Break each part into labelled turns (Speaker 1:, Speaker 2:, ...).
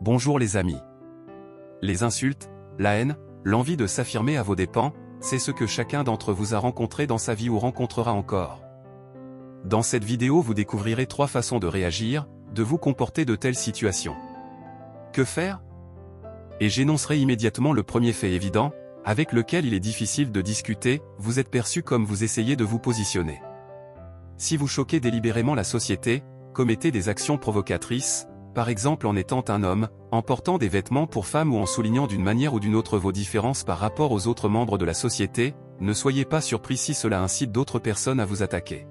Speaker 1: Bonjour les amis. Les insultes, la haine, l'envie de s'affirmer à vos dépens, c'est ce que chacun d'entre vous a rencontré dans sa vie ou rencontrera encore. Dans cette vidéo vous découvrirez 3 façons de réagir, de vous comporter de telles situations. Que faire? Et j'énoncerai immédiatement le premier fait évident, avec lequel il est difficile de discuter, vous êtes perçu comme vous essayez de vous positionner. Si vous choquez délibérément la société, commettez des actions provocatrices, par exemple en étant un homme, en portant des vêtements pour femmes ou en soulignant d'une manière ou d'une autre vos différences par rapport aux autres membres de la société, ne soyez pas surpris si cela incite d'autres personnes à vous attaquer.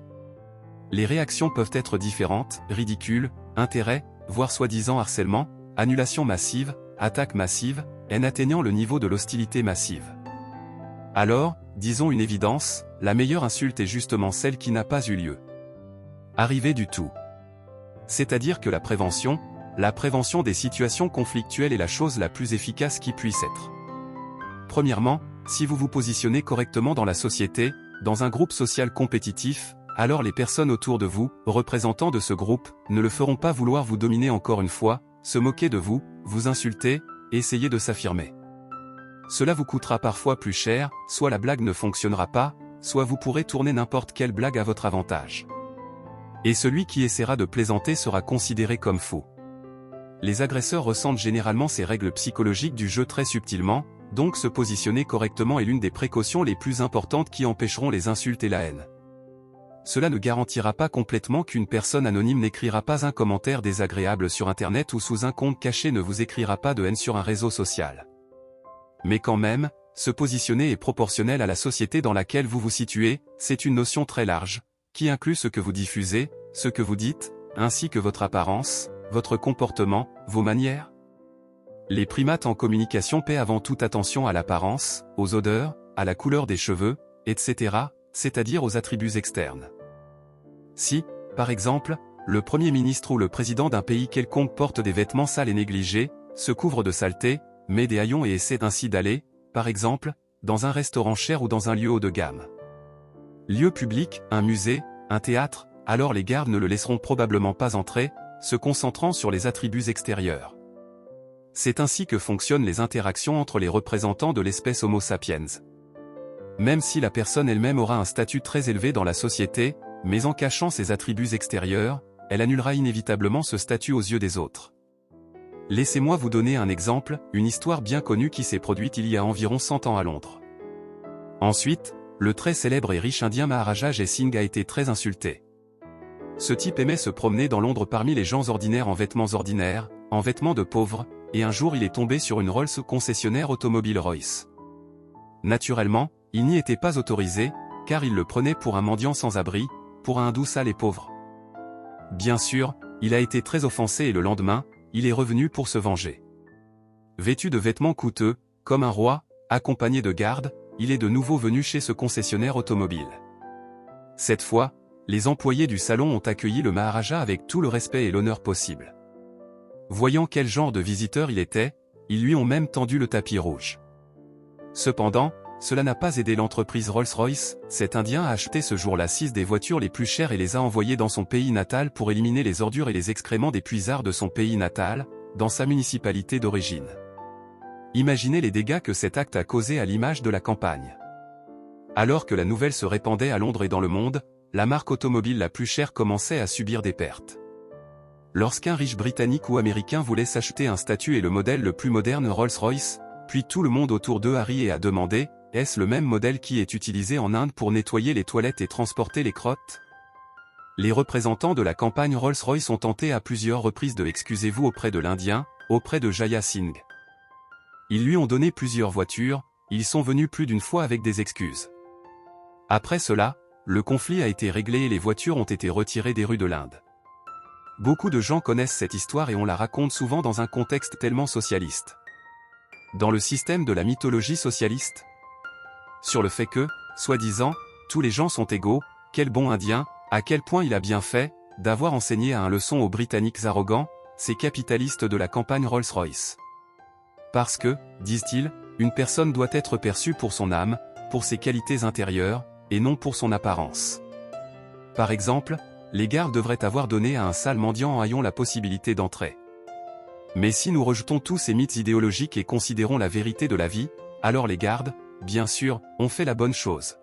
Speaker 1: Les réactions peuvent être différentes, ridicules, intérêt, voire soi-disant harcèlement, annulation massive, attaque massive, haine atteignant le niveau de l'hostilité massive. Alors, disons une évidence, la meilleure insulte est justement celle qui n'a pas eu lieu. Arriver du tout. C'est-à-dire que la prévention des situations conflictuelles est la chose la plus efficace qui puisse être. Premièrement, si vous vous positionnez correctement dans la société, dans un groupe social compétitif, alors les personnes autour de vous, représentants de ce groupe, ne le feront pas vouloir vous dominer encore une fois, se moquer de vous, vous insulter, et essayer de s'affirmer. Cela vous coûtera parfois plus cher, soit la blague ne fonctionnera pas, soit vous pourrez tourner n'importe quelle blague à votre avantage. Et celui qui essaiera de plaisanter sera considéré comme fou. Les agresseurs ressentent généralement ces règles psychologiques du jeu très subtilement, donc se positionner correctement est l'une des précautions les plus importantes qui empêcheront les insultes et la haine. Cela ne garantira pas complètement qu'une personne anonyme n'écrira pas un commentaire désagréable sur Internet ou sous un compte caché ne vous écrira pas de haine sur un réseau social. Mais quand même, se positionner est proportionnel à la société dans laquelle vous vous situez, c'est une notion très large, qui inclut ce que vous diffusez, ce que vous dites, ainsi que votre apparence, votre comportement, vos manières. Les primates en communication paient avant toute attention à l'apparence, aux odeurs, à la couleur des cheveux, etc., c'est-à-dire aux attributs externes. Si, par exemple, le Premier ministre ou le président d'un pays quelconque porte des vêtements sales et négligés, se couvre de saleté, met des haillons et essaie ainsi d'aller, par exemple, dans un restaurant cher ou dans un lieu haut de gamme. Lieu public, un musée, un théâtre, alors les gardes ne le laisseront probablement pas entrer, se concentrant sur les attributs extérieurs. C'est ainsi que fonctionnent les interactions entre les représentants de l'espèce Homo sapiens. Même si la personne elle-même aura un statut très élevé dans la société, mais en cachant ses attributs extérieurs, elle annulera inévitablement ce statut aux yeux des autres. Laissez-moi vous donner un exemple, une histoire bien connue qui s'est produite il y a environ 100 ans à Londres. Ensuite, le très célèbre et riche indien Maharaja Jai Singh a été très insulté. Ce type aimait se promener dans Londres parmi les gens ordinaires en vêtements ordinaires, en vêtements de pauvres, et un jour il est tombé sur une Rolls concessionnaire automobile Royce. Naturellement, il n'y était pas autorisé, car il le prenait pour un mendiant sans abri, pour un hindou sale et pauvre. Bien sûr, il a été très offensé et le lendemain, il est revenu pour se venger. Vêtu de vêtements coûteux, comme un roi, accompagné de gardes, il est de nouveau venu chez ce concessionnaire automobile. Cette fois, les employés du salon ont accueilli le Maharaja avec tout le respect et l'honneur possible. Voyant quel genre de visiteur il était, ils lui ont même tendu le tapis rouge. Cependant, cela n'a pas aidé l'entreprise Rolls-Royce, cet Indien a acheté ce jour-là 6 des voitures les plus chères et les a envoyées dans son pays natal pour éliminer les ordures et les excréments des puisards de son pays natal, dans sa municipalité d'origine. Imaginez les dégâts que cet acte a causés à l'image de la campagne. Alors que la nouvelle se répandait à Londres et dans le monde, la marque automobile la plus chère commençait à subir des pertes. Lorsqu'un riche britannique ou américain voulait s'acheter un statut et le modèle le plus moderne Rolls-Royce, puis tout le monde autour d'eux a ri et a demandé, est-ce le même modèle qui est utilisé en Inde pour nettoyer les toilettes et transporter les crottes? Les représentants de la campagne Rolls-Royce ont tenté à plusieurs reprises de excusez-vous auprès de l'Indien, auprès de Jai Singh. Ils lui ont donné plusieurs voitures, ils sont venus plus d'une fois avec des excuses. Après cela, le conflit a été réglé et les voitures ont été retirées des rues de l'Inde. Beaucoup de gens connaissent cette histoire et on la raconte souvent dans un contexte tellement socialiste. Dans le système de la mythologie socialiste, sur le fait que, soi-disant, tous les gens sont égaux, quel bon Indien, à quel point il a bien fait, d'avoir enseigné un leçon aux Britanniques arrogants, ces capitalistes de la campagne Rolls-Royce. Parce que, disent-ils, une personne doit être perçue pour son âme, pour ses qualités intérieures, et non pour son apparence. Par exemple, les gardes devraient avoir donné à un sale mendiant en haillons la possibilité d'entrer. Mais si nous rejetons tous ces mythes idéologiques et considérons la vérité de la vie, alors les gardes, bien sûr, ont fait la bonne chose.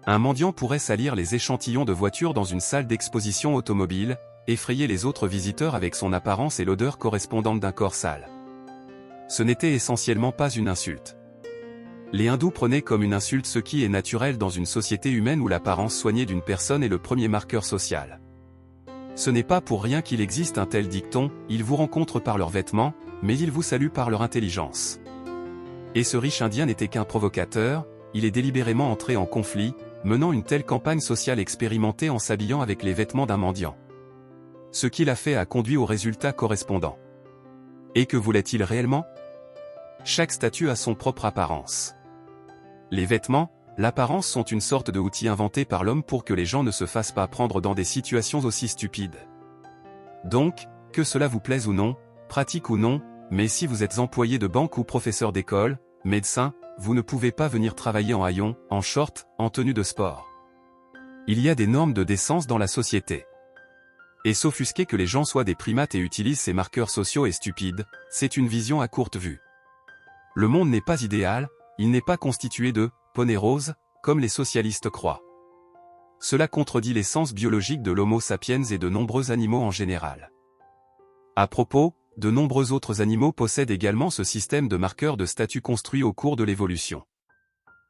Speaker 1: Un mendiant pourrait salir les échantillons de voitures dans une salle d'exposition automobile, effrayer les autres visiteurs avec son apparence et l'odeur correspondante d'un corps sale. Ce n'était essentiellement pas une insulte. Les hindous prenaient comme une insulte ce qui est naturel dans une société humaine où l'apparence soignée d'une personne est le premier marqueur social. Ce n'est pas pour rien qu'il existe un tel dicton, ils vous rencontrent par leurs vêtements, mais ils vous saluent par leur intelligence. Et ce riche indien n'était qu'un provocateur, il est délibérément entré en conflit, menant une telle campagne sociale expérimentée en s'habillant avec les vêtements d'un mendiant. Ce qu'il a fait a conduit au résultat correspondant. Et que voulait-il réellement? Chaque statut a son propre apparence. Les vêtements, l'apparence sont une sorte de outil inventé par l'homme pour que les gens ne se fassent pas prendre dans des situations aussi stupides. Donc, que cela vous plaise ou non, pratique ou non, mais si vous êtes employé de banque ou professeur d'école, médecin, vous ne pouvez pas venir travailler en haillons, en short, en tenue de sport. Il y a des normes de décence dans la société. Et s'offusquer que les gens soient des primates et utilisent ces marqueurs sociaux et stupides, c'est une vision à courte vue. Le monde n'est pas idéal, il n'est pas constitué de poneys roses, comme les socialistes croient. Cela contredit l'essence biologique de l'Homo sapiens et de nombreux animaux en général. À propos, de nombreux autres animaux possèdent également ce système de marqueurs de statut construit au cours de l'évolution.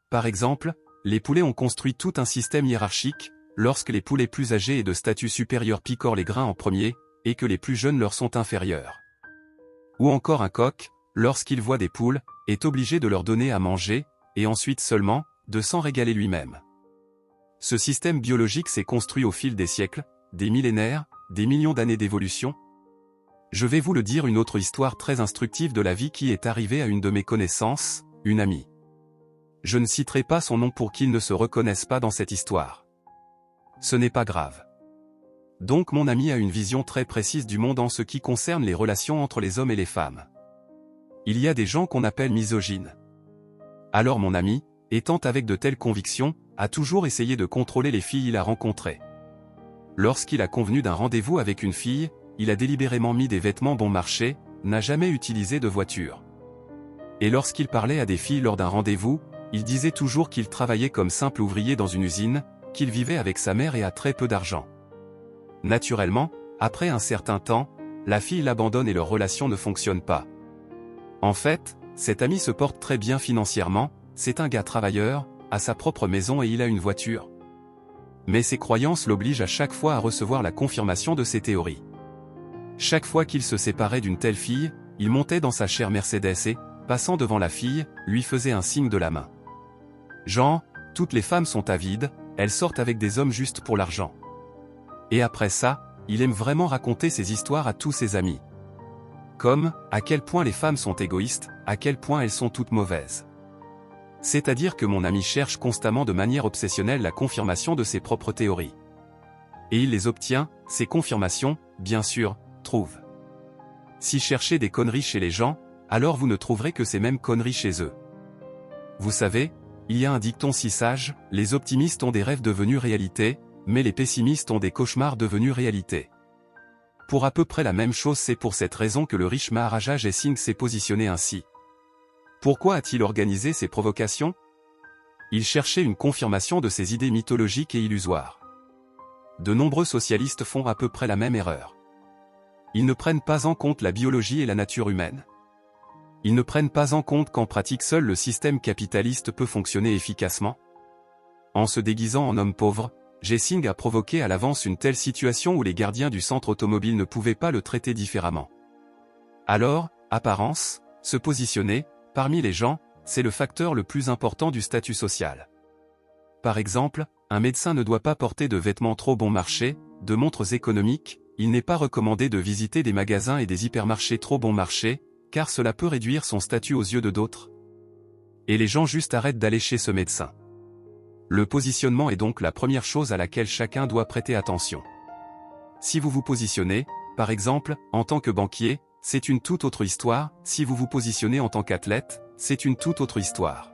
Speaker 1: Par exemple, les poulets ont construit tout un système hiérarchique, lorsque les poulets plus âgés et de statut supérieur picorent les grains en premier, et que les plus jeunes leur sont inférieurs. Ou encore un coq, lorsqu'il voit des poules, est obligé de leur donner à manger, et ensuite seulement, de s'en régaler lui-même. Ce système biologique s'est construit au fil des siècles, des millénaires, des millions d'années d'évolution. Je vais vous le dire, une autre histoire très instructive de la vie qui est arrivée à une de mes connaissances, une amie. Je ne citerai pas son nom pour qu'il ne se reconnaisse pas dans cette histoire. Ce n'est pas grave. Donc mon ami a une vision très précise du monde en ce qui concerne les relations entre les hommes et les femmes. Il y a des gens qu'on appelle misogynes. Alors mon ami, étant avec de telles convictions, a toujours essayé de contrôler les filles qu'il a rencontrées. Lorsqu'il a convenu d'un rendez-vous avec une fille, il a délibérément mis des vêtements bon marché, n'a jamais utilisé de voiture. Et lorsqu'il parlait à des filles lors d'un rendez-vous, il disait toujours qu'il travaillait comme simple ouvrier dans une usine, qu'il vivait avec sa mère et a très peu d'argent. Naturellement, après un certain temps, la fille l'abandonne et leur relation ne fonctionne pas. En fait, cet ami se porte très bien financièrement, c'est un gars travailleur, a sa propre maison et il a une voiture. Mais ses croyances l'obligent à chaque fois à recevoir la confirmation de ses théories. Chaque fois qu'il se séparait d'une telle fille, il montait dans sa chère Mercedes et, passant devant la fille, lui faisait un signe de la main. Genre, toutes les femmes sont avides, elles sortent avec des hommes juste pour l'argent. Et après ça, il aime vraiment raconter ses histoires à tous ses amis. Comme, à quel point les femmes sont égoïstes, à quel point elles sont toutes mauvaises. C'est-à-dire que mon ami cherche constamment de manière obsessionnelle la confirmation de ses propres théories. Et il les obtient, ces confirmations, bien sûr, trouve. Si cherchez des conneries chez les gens, alors vous ne trouverez que ces mêmes conneries chez eux. Vous savez, il y a un dicton si sage, les optimistes ont des rêves devenus réalité, mais les pessimistes ont des cauchemars devenus réalité. Pour à peu près la même chose, c'est pour cette raison que le riche Maharaja Jai Singh s'est positionné ainsi. Pourquoi a-t-il organisé ces provocations? Il cherchait une confirmation de ses idées mythologiques et illusoires. De nombreux socialistes font à peu près la même erreur. Ils ne prennent pas en compte la biologie et la nature humaine. Ils ne prennent pas en compte qu'en pratique seul le système capitaliste peut fonctionner efficacement. En se déguisant en homme pauvre, Jai Singh a provoqué à l'avance une telle situation où les gardiens du centre automobile ne pouvaient pas le traiter différemment. Alors, apparence, se positionner, parmi les gens, c'est le facteur le plus important du statut social. Par exemple, un médecin ne doit pas porter de vêtements trop bon marché, de montres économiques, il n'est pas recommandé de visiter des magasins et des hypermarchés trop bon marché, car cela peut réduire son statut aux yeux de d'autres. Et les gens juste arrêtent d'aller chez ce médecin. Le positionnement est donc la première chose à laquelle chacun doit prêter attention. Si vous vous positionnez, par exemple, en tant que banquier, c'est une toute autre histoire, si vous vous positionnez en tant qu'athlète, c'est une toute autre histoire.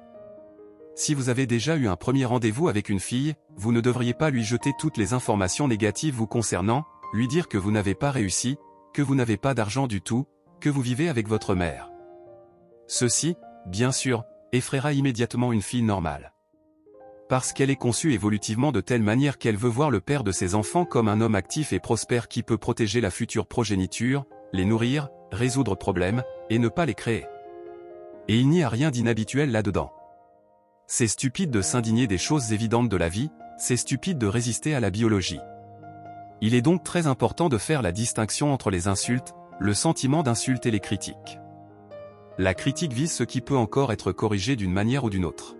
Speaker 1: Si vous avez déjà eu un premier rendez-vous avec une fille, vous ne devriez pas lui jeter toutes les informations négatives vous concernant, lui dire que vous n'avez pas réussi, que vous n'avez pas d'argent du tout, que vous vivez avec votre mère. Ceci, bien sûr, effraiera immédiatement une fille normale. Parce qu'elle est conçue évolutivement de telle manière qu'elle veut voir le père de ses enfants comme un homme actif et prospère qui peut protéger la future progéniture, les nourrir, résoudre problèmes, et ne pas les créer. Et il n'y a rien d'inhabituel là-dedans. C'est stupide de s'indigner des choses évidentes de la vie, c'est stupide de résister à la biologie. Il est donc très important de faire la distinction entre les insultes, le sentiment d'insulte et les critiques. La critique vise ce qui peut encore être corrigé d'une manière ou d'une autre.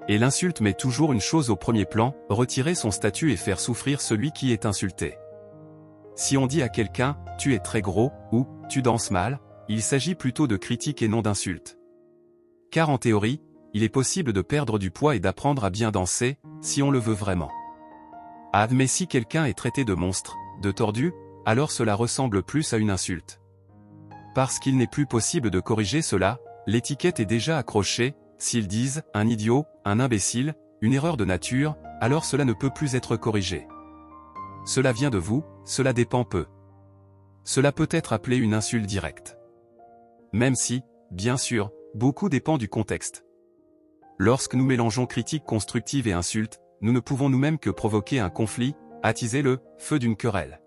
Speaker 1: Et l'insulte met toujours une chose au premier plan, retirer son statut et faire souffrir celui qui est insulté. Si on dit à quelqu'un « tu es très gros » ou « tu danses mal », il s'agit plutôt de critique et non d'insulte. Car en théorie, il est possible de perdre du poids et d'apprendre à bien danser, si on le veut vraiment. Mais si quelqu'un est traité de monstre, de tordu, alors cela ressemble plus à une insulte. Parce qu'il n'est plus possible de corriger cela, l'étiquette est déjà accrochée, s'ils disent « un idiot »,« un imbécile »,« une erreur de nature », alors cela ne peut plus être corrigé. Cela vient de vous, cela dépend peu. Cela peut être appelé une insulte directe. Même si, bien sûr, beaucoup dépend du contexte. Lorsque nous mélangeons critique constructive et insulte, nous ne pouvons nous-mêmes que provoquer un conflit, attiser le feu d'une querelle.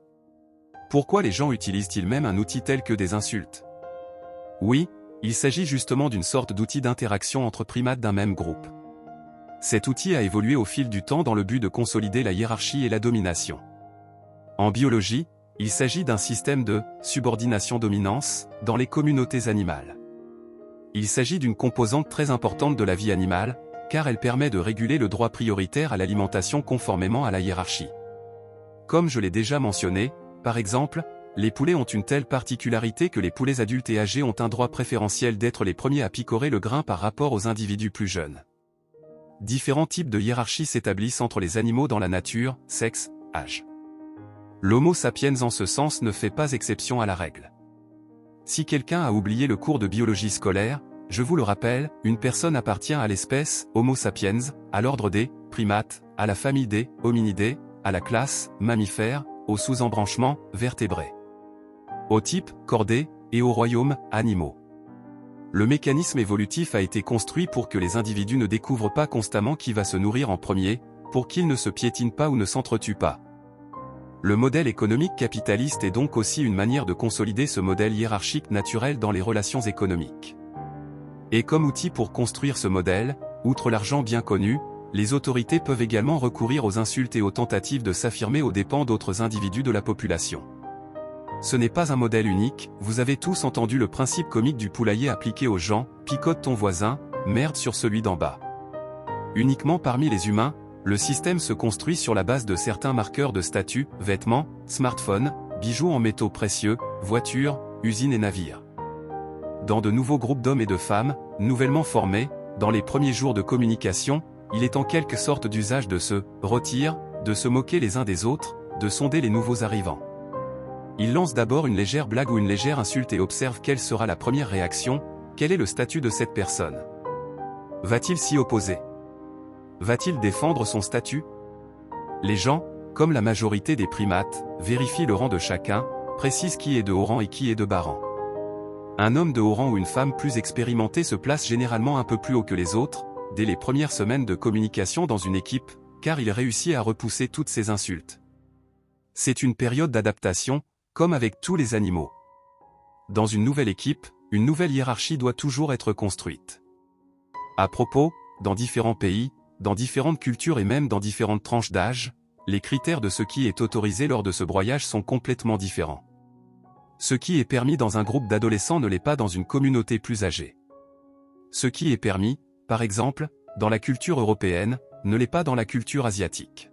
Speaker 1: Pourquoi les gens utilisent-ils même un outil tel que des insultes? Oui, il s'agit justement d'une sorte d'outil d'interaction entre primates d'un même groupe. Cet outil a évolué au fil du temps dans le but de consolider la hiérarchie et la domination. En biologie, il s'agit d'un système de subordination-dominance dans les communautés animales. Il s'agit d'une composante très importante de la vie animale, car elle permet de réguler le droit prioritaire à l'alimentation conformément à la hiérarchie. Comme je l'ai déjà mentionné, par exemple, les poulets ont une telle particularité que les poulets adultes et âgés ont un droit préférentiel d'être les premiers à picorer le grain par rapport aux individus plus jeunes. Différents types de hiérarchies s'établissent entre les animaux dans la nature, sexe, âge. L'Homo sapiens en ce sens ne fait pas exception à la règle. Si quelqu'un a oublié le cours de biologie scolaire, je vous le rappelle, une personne appartient à l'espèce Homo sapiens, à l'ordre des primates, à la famille des hominidés, à la classe mammifères, au sous-embranchement vertébrés, au type chordés et au royaume animaux. Le mécanisme évolutif a été construit pour que les individus ne découvrent pas constamment qui va se nourrir en premier, pour qu'ils ne se piétinent pas ou ne s'entretuent pas. Le modèle économique capitaliste est donc aussi une manière de consolider ce modèle hiérarchique naturel dans les relations économiques. Et comme outil pour construire ce modèle, outre l'argent bien connu, les autorités peuvent également recourir aux insultes et aux tentatives de s'affirmer aux dépens d'autres individus de la population. Ce n'est pas un modèle unique, vous avez tous entendu le principe comique du poulailler appliqué aux gens, picote ton voisin, merde sur celui d'en bas. Uniquement parmi les humains, le système se construit sur la base de certains marqueurs de statut, vêtements, smartphones, bijoux en métaux précieux, voitures, usines et navires. Dans de nouveaux groupes d'hommes et de femmes, nouvellement formés, dans les premiers jours de communication, il est en quelque sorte d'usage de se rôtir, de se moquer les uns des autres, de sonder les nouveaux arrivants. Il lance d'abord une légère blague ou une légère insulte et observe quelle sera la première réaction, quel est le statut de cette personne. Va-t-il s'y opposer? Va-t-il défendre son statut? Les gens, comme la majorité des primates, vérifient le rang de chacun, précisent qui est de haut rang et qui est de bas rang. Un homme de haut rang ou une femme plus expérimentée se place généralement un peu plus haut que les autres, dès les premières semaines de communication dans une équipe, car il réussit à repousser toutes ces insultes. C'est une période d'adaptation, comme avec tous les animaux. Dans une nouvelle équipe, une nouvelle hiérarchie doit toujours être construite. À propos, dans différents pays, dans différentes cultures et même dans différentes tranches d'âge, les critères de ce qui est autorisé lors de ce broyage sont complètement différents. Ce qui est permis dans un groupe d'adolescents ne l'est pas dans une communauté plus âgée. Ce qui est permis, par exemple, dans la culture européenne, ne l'est pas dans la culture asiatique.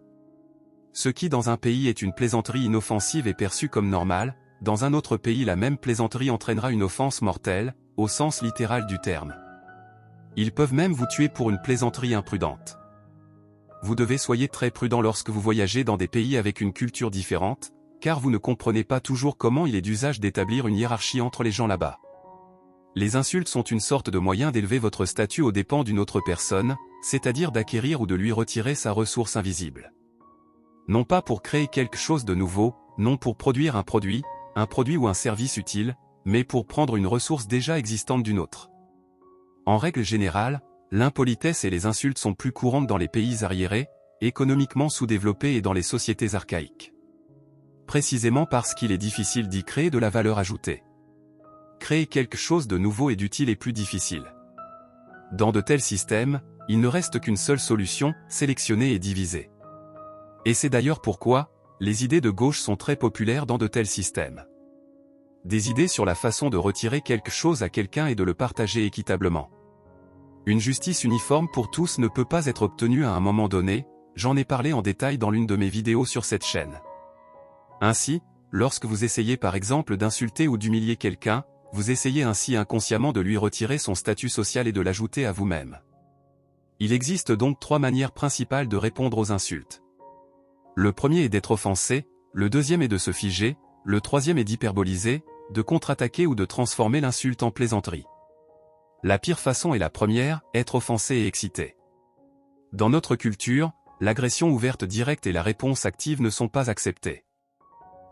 Speaker 1: Ce qui dans un pays est une plaisanterie inoffensive est perçu comme normal, dans un autre pays la même plaisanterie entraînera une offense mortelle, au sens littéral du terme. Ils peuvent même vous tuer pour une plaisanterie imprudente. Vous devez soyez très prudent lorsque vous voyagez dans des pays avec une culture différente, car vous ne comprenez pas toujours comment il est d'usage d'établir une hiérarchie entre les gens là-bas. Les insultes sont une sorte de moyen d'élever votre statut aux dépens d'une autre personne, c'est-à-dire d'acquérir ou de lui retirer sa ressource invisible. Non pas pour créer quelque chose de nouveau, non pour produire un produit ou un service utile, mais pour prendre une ressource déjà existante d'une autre. En règle générale, l'impolitesse et les insultes sont plus courantes dans les pays arriérés, économiquement sous-développés et dans les sociétés archaïques. Précisément parce qu'il est difficile d'y créer de la valeur ajoutée. Créer quelque chose de nouveau et d'utile est plus difficile. Dans de tels systèmes, il ne reste qu'une seule solution, sélectionner et diviser. Et c'est d'ailleurs pourquoi, les idées de gauche sont très populaires dans de tels systèmes. Des idées sur la façon de retirer quelque chose à quelqu'un et de le partager équitablement. Une justice uniforme pour tous ne peut pas être obtenue à un moment donné, j'en ai parlé en détail dans l'une de mes vidéos sur cette chaîne. Ainsi, lorsque vous essayez par exemple d'insulter ou d'humilier quelqu'un, vous essayez ainsi inconsciemment de lui retirer son statut social et de l'ajouter à vous-même. Il existe donc 3 manières principales de répondre aux insultes. Le premier est d'être offensé, le deuxième est de se figer, le troisième est d'hyperboliser, de contre-attaquer ou de transformer l'insulte en plaisanterie. La pire façon est la première, être offensé et excité. Dans notre culture, l'agression ouverte directe et la réponse active ne sont pas acceptées.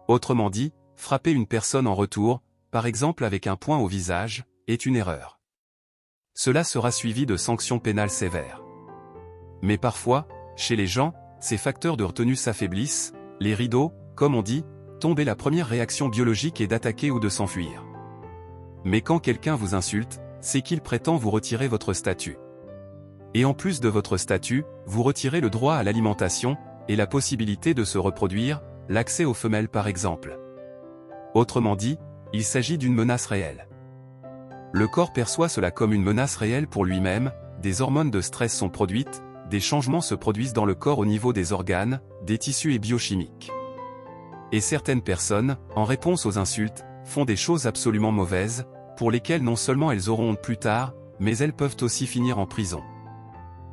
Speaker 1: Autrement dit, frapper une personne en retour, par exemple avec un poing au visage, est une erreur. Cela sera suivi de sanctions pénales sévères. Mais parfois, chez les gens, ces facteurs de retenue s'affaiblissent, les rideaux, comme on dit, tombent et la première réaction biologique est d'attaquer ou de s'enfuir. Mais quand quelqu'un vous insulte, c'est qu'il prétend vous retirer votre statut. Et en plus de votre statut, vous retirez le droit à l'alimentation, et la possibilité de se reproduire, l'accès aux femelles par exemple. Autrement dit, il s'agit d'une menace réelle. Le corps perçoit cela comme une menace réelle pour lui-même, des hormones de stress sont produites, des changements se produisent dans le corps au niveau des organes, des tissus et biochimiques. Et certaines personnes, en réponse aux insultes, font des choses absolument mauvaises, pour lesquelles non seulement elles auront honte plus tard, mais elles peuvent aussi finir en prison.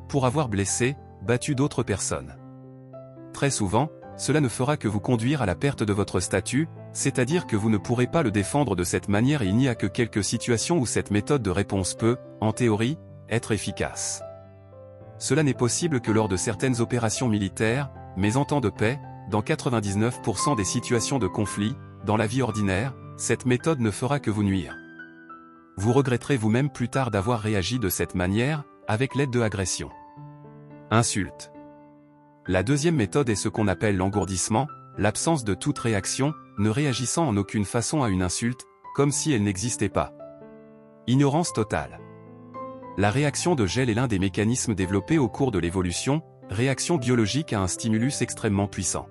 Speaker 1: Pour avoir blessé, battu d'autres personnes. Très souvent, cela ne fera que vous conduire à la perte de votre statut, c'est-à-dire que vous ne pourrez pas le défendre de cette manière et il n'y a que quelques situations où cette méthode de réponse peut, en théorie, être efficace. Cela n'est possible que lors de certaines opérations militaires, mais en temps de paix, dans 99% des situations de conflit, dans la vie ordinaire, cette méthode ne fera que vous nuire. Vous regretterez vous-même plus tard d'avoir réagi de cette manière, avec l'aide de agression. Insulte. La deuxième méthode est ce qu'on appelle l'engourdissement, l'absence de toute réaction, ne réagissant en aucune façon à une insulte, comme si elle n'existait pas. Ignorance totale. La réaction de gel est l'un des mécanismes développés au cours de l'évolution, réaction biologique à un stimulus extrêmement puissant.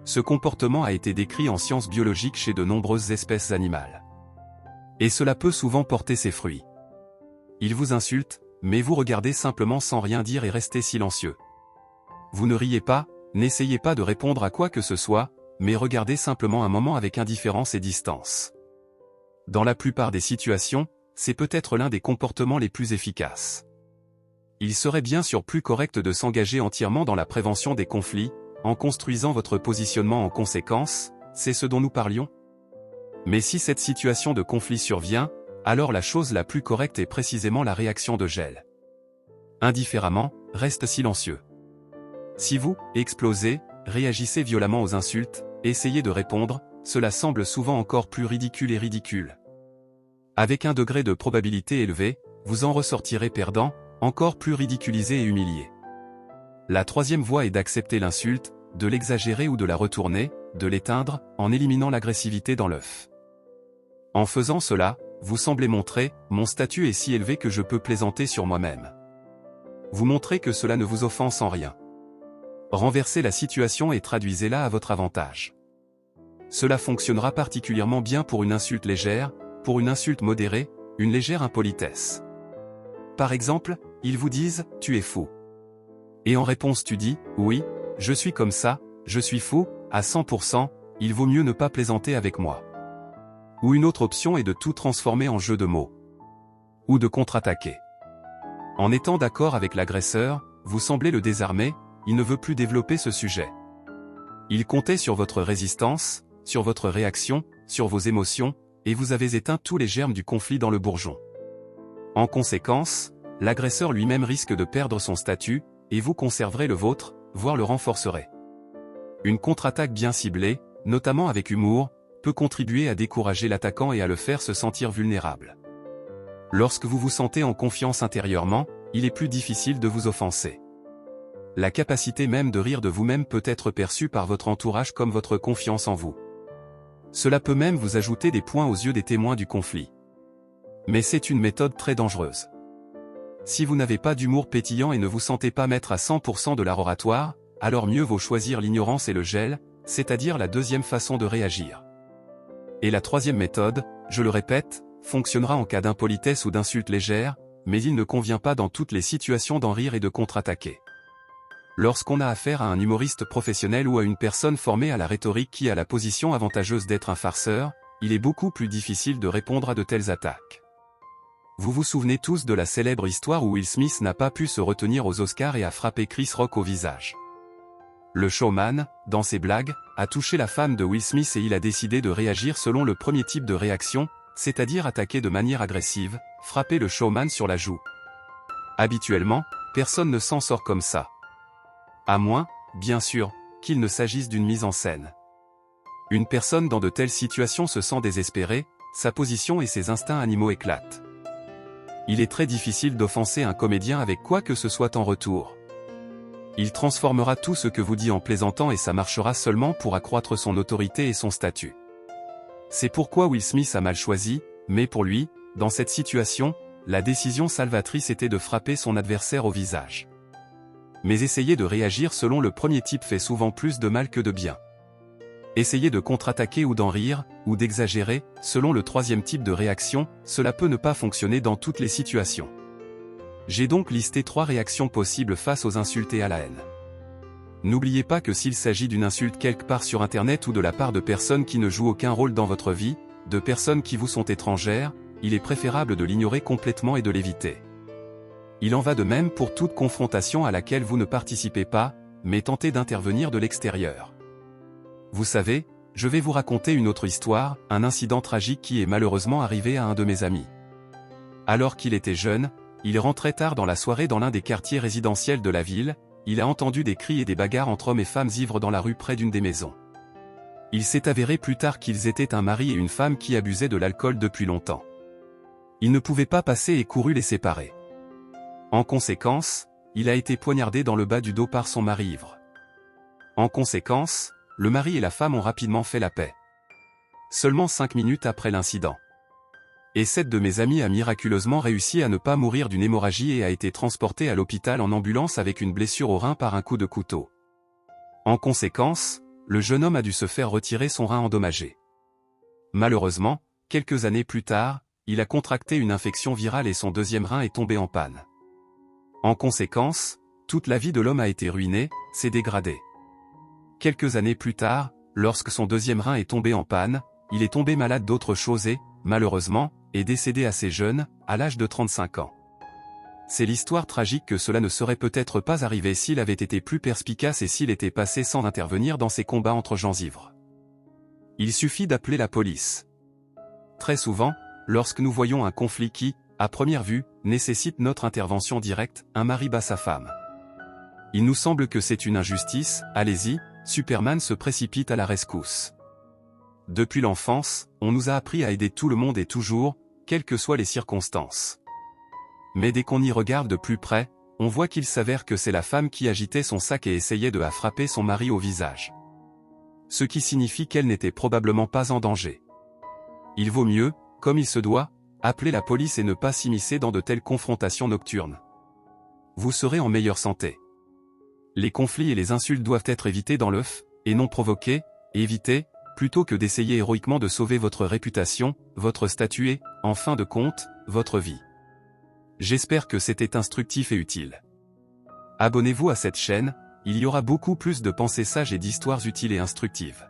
Speaker 1: Ce comportement a été décrit en sciences biologiques chez de nombreuses espèces animales. Et cela peut souvent porter ses fruits. Il vous insulte, mais vous regardez simplement sans rien dire et restez silencieux. Vous ne riez pas, n'essayez pas de répondre à quoi que ce soit, mais regardez simplement un moment avec indifférence et distance. Dans la plupart des situations, c'est peut-être l'un des comportements les plus efficaces. Il serait bien sûr plus correct de s'engager entièrement dans la prévention des conflits, en construisant votre positionnement en conséquence, c'est ce dont nous parlions. Mais si cette situation de conflit survient, alors la chose la plus correcte est précisément la réaction de gel. Indifféremment, reste silencieux. Si vous, explosez, réagissez violemment aux insultes, essayez de répondre, cela semble souvent encore plus ridicule et ridicule. Avec un degré de probabilité élevé, vous en ressortirez perdant, encore plus ridiculisé et humilié. La troisième voie est d'accepter l'insulte, de l'exagérer ou de la retourner, de l'éteindre, en éliminant l'agressivité dans l'œuf. En faisant cela, vous semblez montrer, mon statut est si élevé que je peux plaisanter sur moi-même. Vous montrez que cela ne vous offense en rien. Renversez la situation et traduisez-la à votre avantage. Cela fonctionnera particulièrement bien pour une insulte légère, pour une insulte modérée, une légère impolitesse. Par exemple, ils vous disent « tu es fou ». Et en réponse tu dis « oui, je suis comme ça, je suis fou, à 100%, il vaut mieux ne pas plaisanter avec moi ». Ou une autre option est de tout transformer en jeu de mots. Ou de contre-attaquer. En étant d'accord avec l'agresseur, vous semblez le désarmer, il ne veut plus développer ce sujet. Il comptait sur votre résistance, sur votre réaction, sur vos émotions, et vous avez éteint tous les germes du conflit dans le bourgeon. En conséquence, l'agresseur lui-même risque de perdre son statut, et vous conserverez le vôtre, voire le renforcerez. Une contre-attaque bien ciblée, notamment avec humour, peut contribuer à décourager l'attaquant et à le faire se sentir vulnérable. Lorsque vous vous sentez en confiance intérieurement, il est plus difficile de vous offenser. La capacité même de rire de vous-même peut être perçue par votre entourage comme votre confiance en vous. Cela peut même vous ajouter des points aux yeux des témoins du conflit. Mais c'est une méthode très dangereuse. Si vous n'avez pas d'humour pétillant et ne vous sentez pas maître à 100% de l'art oratoire, alors mieux vaut choisir l'ignorance et le gel, c'est-à-dire la deuxième façon de réagir. Et la troisième méthode, je le répète, fonctionnera en cas d'impolitesse ou d'insulte légère, mais il ne convient pas dans toutes les situations d'en rire et de contre-attaquer. Lorsqu'on a affaire à un humoriste professionnel ou à une personne formée à la rhétorique qui a la position avantageuse d'être un farceur, il est beaucoup plus difficile de répondre à de telles attaques. Vous vous souvenez tous de la célèbre histoire où Will Smith n'a pas pu se retenir aux Oscars et a frappé Chris Rock au visage. Le showman, dans ses blagues, a touché la femme de Will Smith et il a décidé de réagir selon le premier type de réaction, c'est-à-dire attaquer de manière agressive, frapper le showman sur la joue. Habituellement, personne ne s'en sort comme ça. À moins, bien sûr, qu'il ne s'agisse d'une mise en scène. Une personne dans de telles situations se sent désespérée, sa position et ses instincts animaux éclatent. Il est très difficile d'offenser un comédien avec quoi que ce soit en retour. Il transformera tout ce que vous dit en plaisantant et ça marchera seulement pour accroître son autorité et son statut. C'est pourquoi Will Smith a mal choisi, mais pour lui, dans cette situation, la décision salvatrice était de frapper son adversaire au visage. Mais essayer de réagir selon le premier type fait souvent plus de mal que de bien. Essayer de contre-attaquer ou d'en rire, ou d'exagérer, selon le troisième type de réaction, cela peut ne pas fonctionner dans toutes les situations. J'ai donc listé 3 réactions possibles face aux insultes et à la haine. N'oubliez pas que s'il s'agit d'une insulte quelque part sur Internet ou de la part de personnes qui ne jouent aucun rôle dans votre vie, de personnes qui vous sont étrangères, il est préférable de l'ignorer complètement et de l'éviter. Il en va de même pour toute confrontation à laquelle vous ne participez pas, mais tentez d'intervenir de l'extérieur. Vous savez, je vais vous raconter une autre histoire, un incident tragique qui est malheureusement arrivé à un de mes amis. Alors qu'il était jeune, il rentrait tard dans la soirée dans l'un des quartiers résidentiels de la ville, il a entendu des cris et des bagarres entre hommes et femmes ivres dans la rue près d'une des maisons. Il s'est avéré plus tard qu'ils étaient un mari et une femme qui abusaient de l'alcool depuis longtemps. Il ne pouvait pas passer et courut les séparer. En conséquence, il a été poignardé dans le bas du dos par son mari ivre. En conséquence, le mari et la femme ont rapidement fait la paix. Seulement 5 minutes après l'incident. Et 7 de mes amis a miraculeusement réussi à ne pas mourir d'une hémorragie et a été transporté à l'hôpital en ambulance avec une blessure au rein par un coup de couteau. En conséquence, le jeune homme a dû se faire retirer son rein endommagé. Malheureusement, quelques années plus tard, il a contracté une infection virale et son deuxième rein est tombé en panne. En conséquence, toute la vie de l'homme a été ruinée, s'est dégradée. Quelques années plus tard, lorsque son deuxième rein est tombé en panne, il est tombé malade d'autre chose et, malheureusement, est décédé assez jeune, à l'âge de 35 ans. C'est l'histoire tragique que cela ne serait peut-être pas arrivé s'il avait été plus perspicace et s'il était passé sans intervenir dans ces combats entre gens ivres. Il suffit d'appeler la police. Très souvent, lorsque nous voyons un conflit qui, à première vue, nécessite notre intervention directe, un mari bat sa femme. Il nous semble que c'est une injustice, allez-y, Superman se précipite à la rescousse. Depuis l'enfance, on nous a appris à aider tout le monde et toujours, quelles que soient les circonstances. Mais dès qu'on y regarde de plus près, on voit qu'il s'avère que c'est la femme qui agitait son sac et essayait de frapper son mari au visage. Ce qui signifie qu'elle n'était probablement pas en danger. Il vaut mieux, comme il se doit, appeler la police et ne pas s'immiscer dans de telles confrontations nocturnes. Vous serez en meilleure santé. Les conflits et les insultes doivent être évités dans l'œuf, et non provoqués, évités, plutôt que d'essayer héroïquement de sauver votre réputation, votre statut et, en fin de compte, votre vie. J'espère que c'était instructif et utile. Abonnez-vous à cette chaîne, il y aura beaucoup plus de pensées sages et d'histoires utiles et instructives.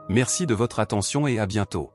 Speaker 1: Merci de votre attention et à bientôt.